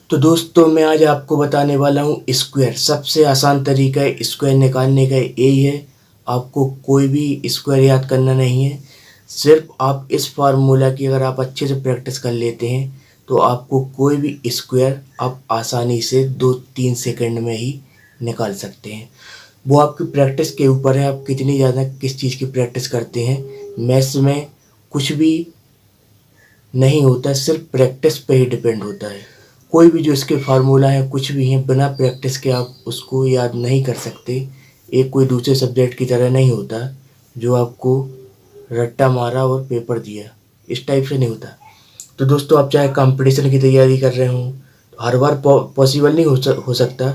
तो दोस्तों मैं आज आपको बताने वाला हूँ स्क्वायर। सबसे आसान तरीका है स्क्वायर निकालने का, यही है। आपको कोई भी स्क्वायर याद करना नहीं है। सिर्फ आप इस फार्मूला की अगर आप अच्छे से प्रैक्टिस कर लेते हैं तो आपको कोई भी स्क्वायर आप आसानी से 2-3 सेकंड में ही निकाल सकते हैं। वो आपकी प्रैक्टिस के ऊपर है, आप कितनी ज़्यादा किस चीज़ की प्रैक्टिस करते हैं। मैथ्स में कुछ भी नहीं होता, सिर्फ प्रैक्टिस पे ही डिपेंड होता है। कोई भी जो इसके फार्मूला है कुछ भी है, बिना प्रैक्टिस के आप उसको याद नहीं कर सकते। एक कोई दूसरे सब्जेक्ट की तरह नहीं होता जो आपको रट्टा मारा और पेपर दिया, इस टाइप से नहीं होता। तो दोस्तों आप चाहे कंपटीशन की तैयारी कर रहे हो तो हर बार पॉसिबल नहीं हो सकता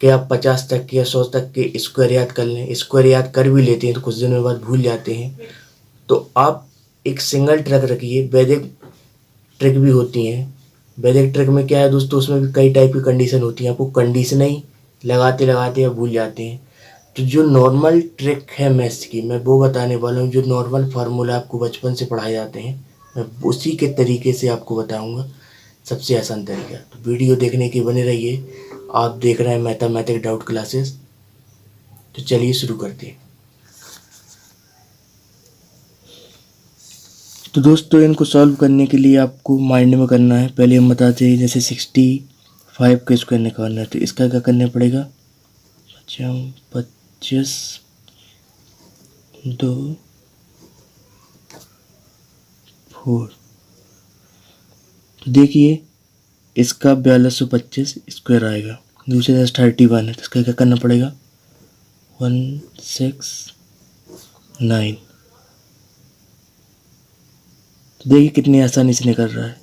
कि आप 50 तक के या 100 तक के स्क्वायर याद कर लें। स्क्वायर याद कर भी लेते हैं तो कुछ दिनों बाद भूल जाते हैं। तो आप एक सिंगल ट्रक रखिए। वैदिक ट्रिक भी होती हैं। वैदिक ट्रिक में क्या है दोस्तों, उसमें भी कई टाइप की कंडीशन होती हैं। आपको कंडीशन ही लगाते लगाते आप भूल जाते हैं। तो जो नॉर्मल ट्रिक है मैथ्स की, मैं वो बताने वाला हूँ। जो नॉर्मल फार्मूला आपको बचपन से पढ़ाए जाते हैं, मैं उसी के तरीके से आपको बताऊँगा। सबसे आसान तरीका। तो वीडियो देखने की बने रहिए। आप देख रहे हैं मैथमेटिक्स डाउट क्लासेस। तो चलिए शुरू करते हैं। तो दोस्तों इनको सॉल्व करने के लिए आपको माइंड में करना है। पहले हम बताते हैं, जैसे 65 का स्क्वायर निकालना है तो इसका क्या करना पड़ेगा। 25 2 4। तो देखिए इसका 4225 स्क्वायर आएगा। दूसरे तरफ 31 है तो इसका क्या करना पड़ेगा 169। तो देखिए कितनी आसानी से निकल रहा है।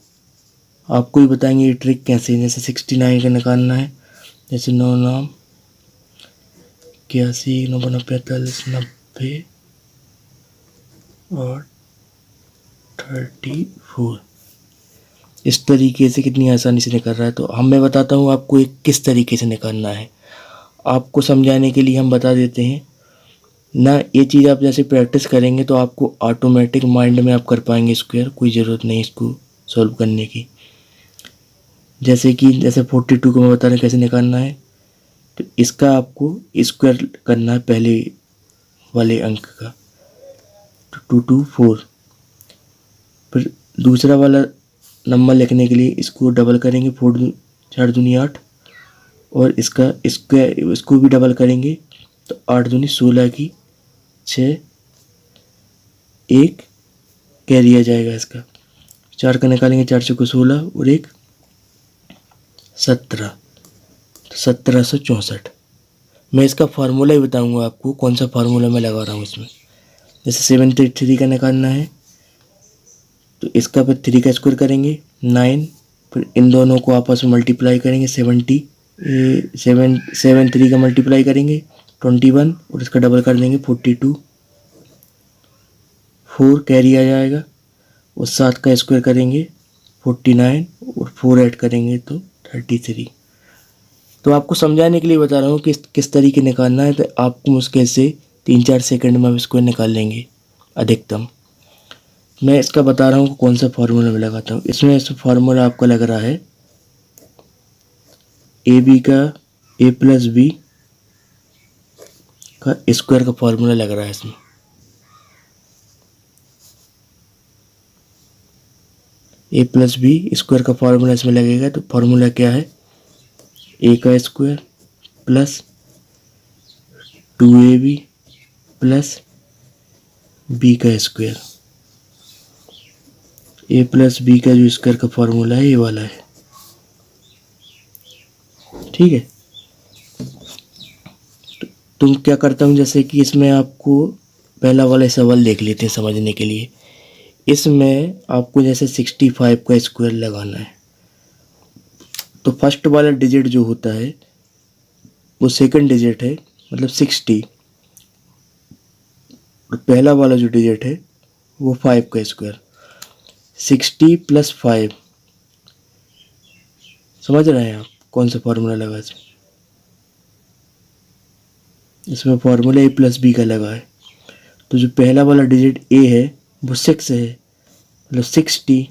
आपको ही बताएंगे ये ट्रिक कैसे। जैसे 69 का निकालना है, जैसे 9 नाम 81 9 45 90 और 34। इस तरीके से कितनी आसानी से निकल रहा है। तो मैं बताता हूँ आपको एक किस तरीके से निकालना है। आपको समझाने के लिए हम बता देते हैं ना। ये चीज़ आप जैसे प्रैक्टिस करेंगे तो आपको ऑटोमेटिक माइंड में आप कर पाएंगे स्क्वायर। कोई ज़रूरत नहीं इसको सॉल्व करने की। जैसे 42 को मैं बता रहा कैसे निकालना है। तो इसका आपको स्क्वायर करना है पहले वाले अंक का, तो 2 2 4। फिर दूसरा वाला नंबर लिखने के लिए इसको डबल करेंगे, 4 4 दूनी 8। और इसका स्क्वायर इसको भी डबल करेंगे तो 8 दूनी 16 की 6 1 कैरी आ जाएगा। इसका 4 का निकालेंगे, 4 को 16 और 1 17। तो 1764। मैं इसका फार्मूला ही बताऊंगा आपको, कौन सा फार्मूला मैं लगा रहा हूँ इसमें। जैसे 73 का निकालना है तो इसका फिर 3 का स्क्वायर करेंगे 9। फिर इन दोनों को आपस में मल्टीप्लाई करेंगे 73 का मल्टीप्लाई करेंगे 21 और इसका डबल कर देंगे 42। 4 कैरी आ जाएगा और 7 का स्क्वायर करेंगे 49 और 4 ऐड करेंगे तो 33। तो आपको समझाने के लिए बता रहा हूँ कि किस तरीके निकालना है। तो आपको मुश्किल से 3-4 सेकंड में आप इसको निकाल लेंगे अधिकतम। मैं इसका बता रहा हूँ कौन सा फार्मूला मैं लगाता हूँ। इसमें इस फार्मूला आपका लग रहा है ए बी का a प्लस बी का स्क्वायर का फार्मूला लग रहा है। इसमें a प्लस बी स्क्वायर का फार्मूला इसमें लगेगा। तो फार्मूला क्या है, a का square plus 2ab plus b का स्क्वायर। a प्लस बी का जो स्क्वायर का फार्मूला है ये वाला है, ठीक है। तो क्या करता हूँ, जैसे कि इसमें आपको पहला वाला सवाल देख लेते हैं समझने के लिए। इसमें आपको जैसे 65 का स्क्वायर लगाना है तो फर्स्ट वाला डिजिट जो होता है वो सेकंड डिजिट है, मतलब 60। और पहला वाला जो डिजिट है वो 5 का स्क्वायर। 60 प्लस 5, समझ रहे हैं आप कौन सा फार्मूला लगा है। इसमें फार्मूला a प्लस बी का लगा है। तो जो पहला वाला डिजिट a है वो 6 है, मतलब 60।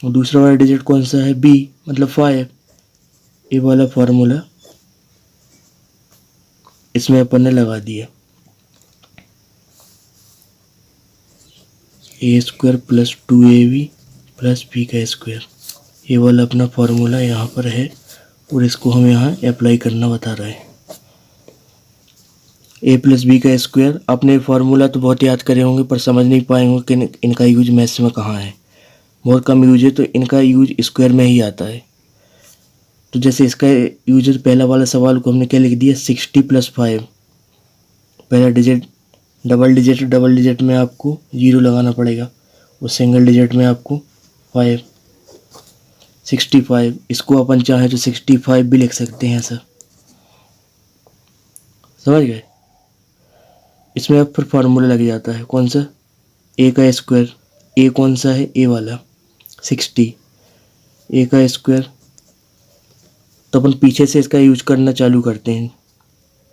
और दूसरा वाला डिजिट कौन सा है b, मतलब 5। ये वाला फार्मूला इसमें अपन ने लगा दिया, A square plus 2ab plus B का स्क्वायर। ये वाला अपना फार्मूला यहाँ पर है और इसको हम यहाँ अप्लाई करना बता रहे हैं। ए प्लस बी का स्क्वायर, आपने फार्मूला तो बहुत याद करे होंगे पर समझ नहीं पाए होंगे कि इनका यूज मैथ्स में कहाँ है। बहुत कम यूज है, तो इनका यूज स्क्वायर में ही आता है। तो जैसे इसका यूज है, पहला वाला सवाल को हमने क्या लिख दिया, 60 + 5। पहला डिजिट डबल डिजिट में आपको 0 लगाना पड़ेगा और सिंगल डिजिट में आपको 5। 65, इसको अपन चाहें तो 65 भी लिख सकते हैं सर, समझ गए। इसमें अब फिर फार्मूला लग जाता है, कौन सा, ए का स्क्वायर। ए कौन सा है, ए वाला 60, ए का स्क्वायर। तो अपन पीछे से इसका यूज करना चालू करते हैं।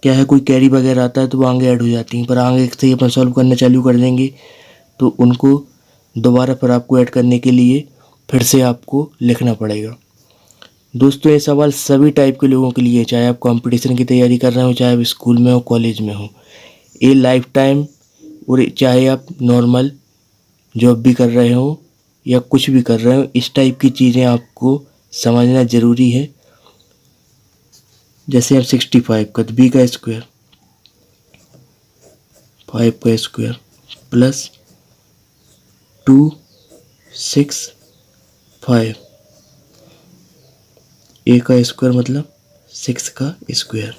क्या है, कोई कैरी वगैरह आता है तो वो आगे ऐड हो जाती हैं, पर आगे से ही अपन सॉल्व करना चालू कर देंगे तो उनको दोबारा फिर आपको ऐड करने के लिए फिर से आपको लिखना पड़ेगा। दोस्तों ये सवाल सभी टाइप के लोगों के लिए, चाहे आप कंपटीशन की तैयारी कर रहे हो, चाहे आप स्कूल में हो, कॉलेज में हो, ये लाइफ टाइम, और चाहे आप नॉर्मल जॉब भी कर रहे हो या कुछ भी कर रहे हो, इस टाइप की चीज़ें आपको समझना ज़रूरी है। जैसे आप 65 का बी का स्क्वायर, 5 का स्क्वायर प्लस 2 6 5, ए का स्क्वायर मतलब 6 का स्क्वायर।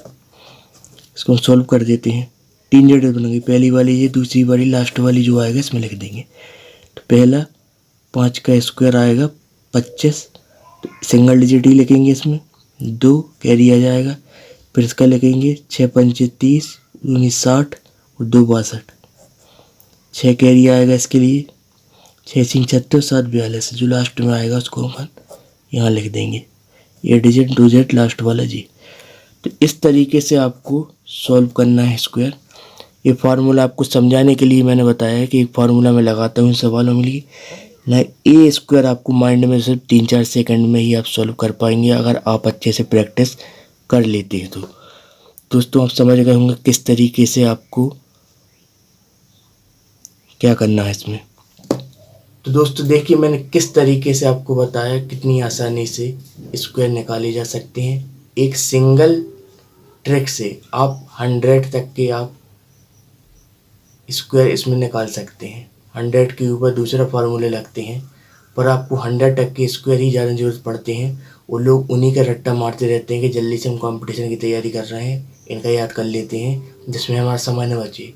इसको हम सॉल्व कर देते हैं। 3 जगह बनेंगे, पहली वाली ये, दूसरी वाली लास्ट वाली जो आएगा इसमें लिख देंगे। तो पहला 5 का स्क्वायर आएगा 25, तो सिंगल डिजिट ही लिखेंगे इसमें, 2 कैरी आ जाएगा। फिर इसका लिखेंगे 6 पंचे 30, 19 60 और 2 62, 6 कैरी आएगा इसके लिए, 6 सिंग 36, 7 42, जो लास्ट में आएगा उसको हम यहाँ लिख देंगे, ये डिजिट 2 डिजिट लास्ट वाला जी। तो इस तरीके से आपको सॉल्व करना है स्क्वायर। ये फार्मूला आपको समझाने के लिए मैंने बताया है कि एक फार्मूला मैं लगाता हूँ सवालों में लिए ना। ए स्क्वायर आपको माइंड में सिर्फ 3-4 सेकंड में ही आप सॉल्व कर पाएंगे अगर आप अच्छे से प्रैक्टिस कर लेते हैं। तो दोस्तों आप समझ गए होंगे किस तरीके से आपको क्या करना है इसमें। तो दोस्तों देखिए मैंने किस तरीके से आपको बताया कितनी आसानी से स्क्वायर निकाले जा सकते हैं। एक सिंगल ट्रिक से आप 100 तक के आप स्क्वायर इसमें निकाल सकते हैं। 100 के ऊपर दूसरा फार्मूले लगते हैं, पर आपको 100 तक के स्क्वायर ही ज़्यादा ज़रूरत पड़ते हैं। वो लोग उन्हीं का रट्टा मारते रहते हैं कि जल्दी से हम कंपटीशन की तैयारी कर रहे हैं, इनका याद कर लेते हैं जिसमें हमारा समय न बचे।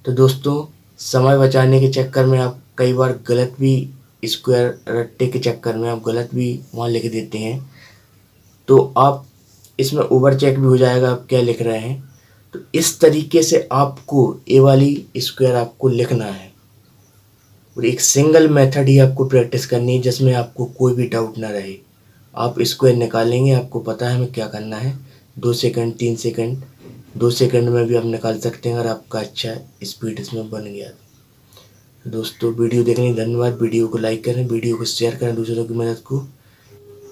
तो दोस्तों समय बचाने के चक्कर में आप कई बार गलत भी स्क्वायर रट्टे के चक्कर में आप गलत भी वहाँ लिख देते हैं, तो आप इसमें ओवर चेक भी हो जाएगा आप क्या लिख रहे हैं। तो इस तरीके से आपको ए वाली स्क्वायर आपको लिखना है और एक सिंगल मेथड ही आपको प्रैक्टिस करनी है जिसमें आपको कोई भी डाउट ना रहे। आप स्क्वायर निकालेंगे, आपको पता है हमें क्या करना है, 2 सेकंड 3 सेकंड 2 सेकंड में भी आप निकाल सकते हैं अगर आपका अच्छा स्पीड इसमें बन गया। दोस्तों वीडियो देखने के धन्यवाद। वीडियो को लाइक करें, वीडियो को शेयर करें दूसरों की मदद को,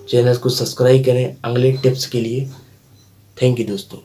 चैनल को सब्सक्राइब करें अगले टिप्स के लिए। थैंक यू दोस्तों।